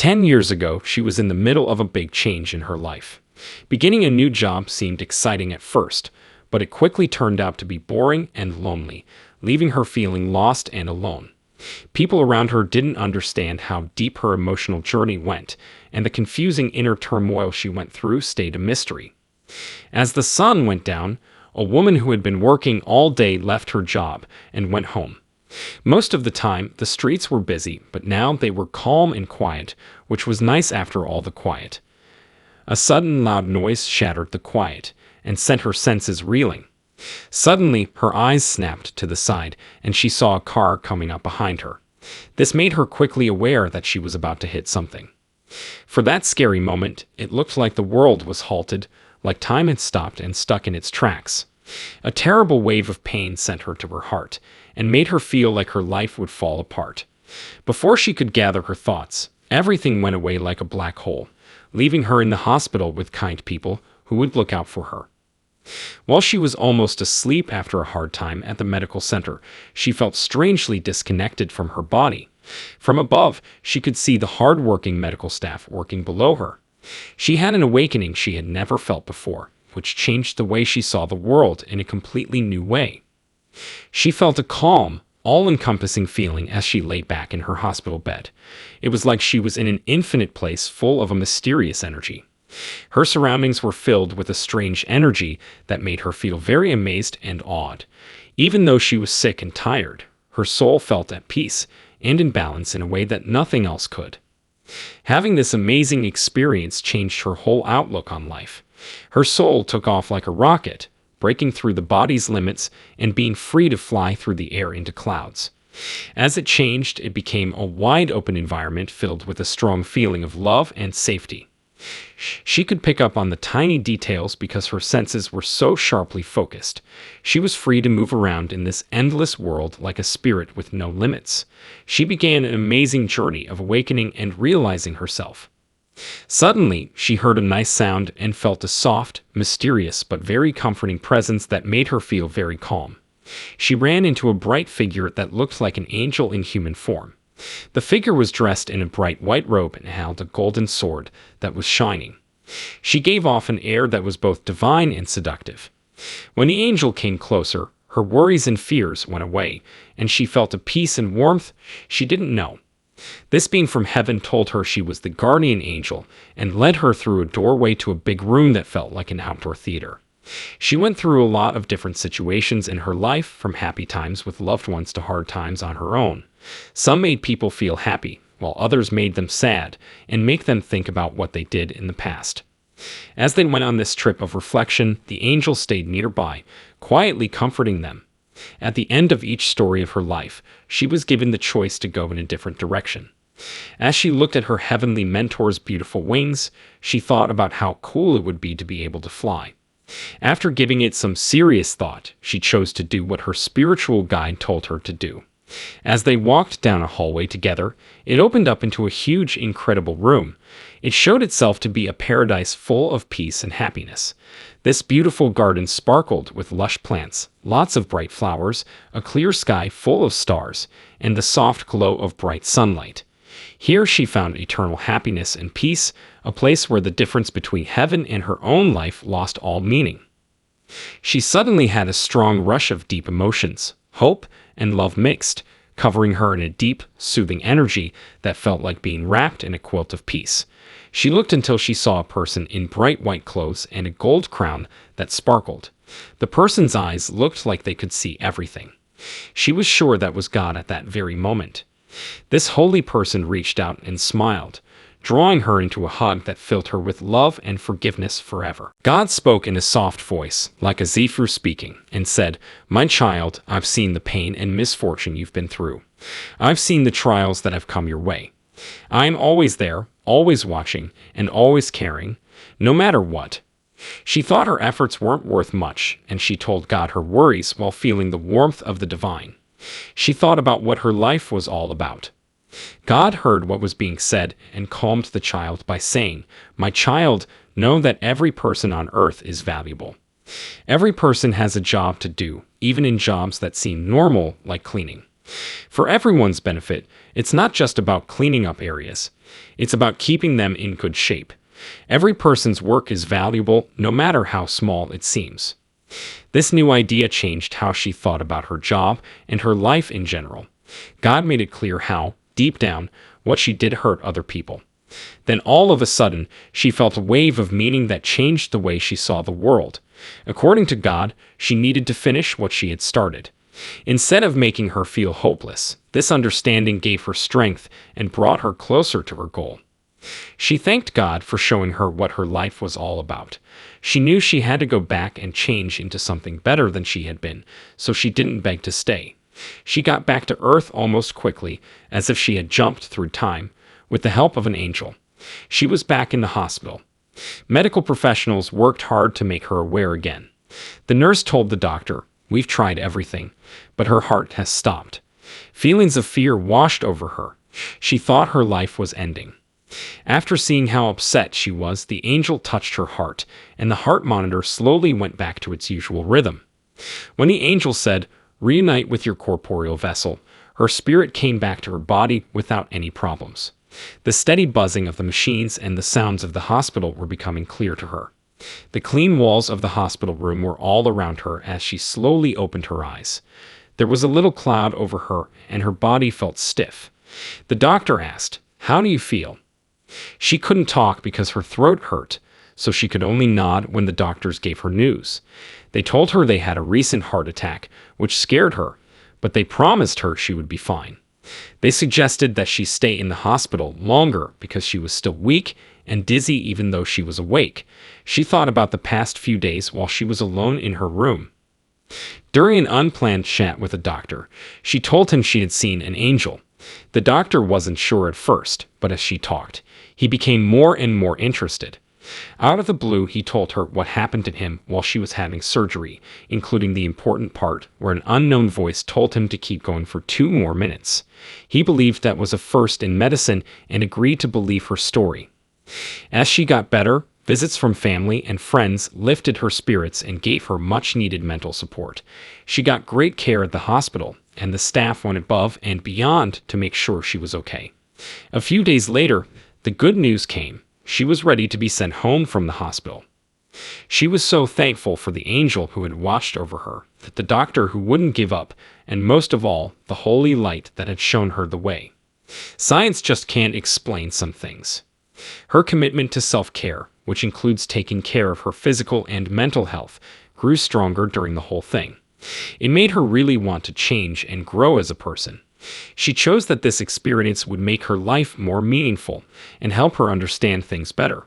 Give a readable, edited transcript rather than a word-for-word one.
10 years ago, she was in the middle of a big change in her life. Beginning a new job seemed exciting at first, but it quickly turned out to be boring and lonely, leaving her feeling lost and alone. People around her didn't understand how deep her emotional journey went, and the confusing inner turmoil she went through stayed a mystery. As the sun went down, a woman who had been working all day left her job and went home. Most of the time, the streets were busy, but now they were calm and quiet, which was nice after all the quiet. A sudden loud noise shattered the quiet and sent her senses reeling. Suddenly, her eyes snapped to the side, and she saw a car coming up behind her. This made her quickly aware that she was about to hit something. For that scary moment, it looked like the world was halted, like time had stopped and stuck in its tracks. A terrible wave of pain sent her to her heart, and made her feel like her life would fall apart. Before she could gather her thoughts, everything went away like a black hole, leaving her in the hospital with kind people who would look out for her. While she was almost asleep after a hard time at the medical center, she felt strangely disconnected from her body. From above, she could see the hard-working medical staff working below her. She had an awakening she had never felt before, which changed the way she saw the world in a completely new way. She felt a calm, all-encompassing feeling as she lay back in her hospital bed. It was like she was in an infinite place full of a mysterious energy. Her surroundings were filled with a strange energy that made her feel very amazed and awed. Even though she was sick and tired, her soul felt at peace and in balance in a way that nothing else could. Having this amazing experience changed her whole outlook on life. Her soul took off like a rocket, breaking through the body's limits and being free to fly through the air into clouds. As it changed, it became a wide-open environment filled with a strong feeling of love and safety. She could pick up on the tiny details because her senses were so sharply focused. She was free to move around in this endless world like a spirit with no limits. She began an amazing journey of awakening and realizing herself. Suddenly, she heard a nice sound and felt a soft, mysterious, but very comforting presence that made her feel very calm. She ran into a bright figure that looked like an angel in human form. The figure was dressed in a bright white robe and held a golden sword that was shining. She gave off an air that was both divine and seductive. When the angel came closer, her worries and fears went away, and she felt a peace and warmth she didn't know. This being from heaven told her she was the guardian angel and led her through a doorway to a big room that felt like an outdoor theater. She went through a lot of different situations in her life, from happy times with loved ones to hard times on her own. Some made people feel happy, while others made them sad and make them think about what they did in the past. As they went on this trip of reflection, the angel stayed nearby, quietly comforting them. At the end of each story of her life, she was given the choice to go in a different direction. As she looked at her heavenly mentor's beautiful wings, she thought about how cool it would be to be able to fly. After giving it some serious thought, she chose to do what her spiritual guide told her to do. As they walked down a hallway together, it opened up into a huge, incredible room. It showed itself to be a paradise full of peace and happiness. This beautiful garden sparkled with lush plants, lots of bright flowers, a clear sky full of stars, and the soft glow of bright sunlight. Here she found eternal happiness and peace, a place where the difference between heaven and her own life lost all meaning. She suddenly had a strong rush of deep emotions, hope and love mixed, covering her in a deep, soothing energy that felt like being wrapped in a quilt of peace. She looked until she saw a person in bright white clothes and a gold crown that sparkled. The person's eyes looked like they could see everything. She was sure that was God at that very moment. This holy person reached out and smiled, drawing her into a hug that filled her with love and forgiveness forever. God spoke in a soft voice, like a zephyr speaking, and said, "My child, I've seen the pain and misfortune you've been through. I've seen the trials that have come your way. I am always there, always watching, and always caring, no matter what." She thought her efforts weren't worth much, and she told God her worries while feeling the warmth of the divine. She thought about what her life was all about. God heard what was being said and calmed the child by saying, "My child, know that every person on earth is valuable. Every person has a job to do, even in jobs that seem normal, like cleaning. For everyone's benefit, it's not just about cleaning up areas. It's about keeping them in good shape. Every person's work is valuable, no matter how small it seems. This new idea changed how she thought about her job and her life in general. God made it clear how, deep down, what she did hurt other people. Then all of a sudden, she felt a wave of meaning that changed the way she saw the world. According to God, she needed to finish what she had started. Instead of making her feel hopeless, this understanding gave her strength and brought her closer to her goal. She thanked God for showing her what her life was all about. She knew she had to go back and change into something better than she had been, so she didn't beg to stay. She got back to Earth almost quickly, as if she had jumped through time, with the help of an angel. She was back in the hospital. Medical professionals worked hard to make her aware again. The nurse told the doctor, "We've tried everything, but her heart has stopped." Feelings of fear washed over her. She thought her life was ending. After seeing how upset she was, the angel touched her heart, and the heart monitor slowly went back to its usual rhythm. When the angel said, "Reunite with your corporeal vessel," her spirit came back to her body without any problems. The steady buzzing of the machines and the sounds of the hospital were becoming clear to her. The clean walls of the hospital room were all around her as she slowly opened her eyes. There was a little cloud over her, and her body felt stiff. The doctor asked, "How do you feel?" She couldn't talk because her throat hurt, so she could only nod when the doctors gave her news. They told her they had a recent heart attack, which scared her, but they promised her she would be fine. They suggested that she stay in the hospital longer because she was still weak and dizzy even though she was awake. She thought about the past few days while she was alone in her room. During an unplanned chat with a doctor, she told him she had seen an angel. The doctor wasn't sure at first, but as she talked, he became more and more interested. Out of the blue, he told her what happened to him while she was having surgery, including the important part where an unknown voice told him to keep going for 2 more minutes. He believed that was a first in medicine and agreed to believe her story. As she got better, visits from family and friends lifted her spirits and gave her much-needed mental support. She got great care at the hospital, and the staff went above and beyond to make sure she was okay. A few days later, the good news came. She was ready to be sent home from the hospital. She was so thankful for the angel who had watched over her, that the doctor who wouldn't give up, and most of all, the holy light that had shown her the way. Science just can't explain some things. Her commitment to self-care, which includes taking care of her physical and mental health, grew stronger during the whole thing. It made her really want to change and grow as a person. She chose that this experience would make her life more meaningful and help her understand things better.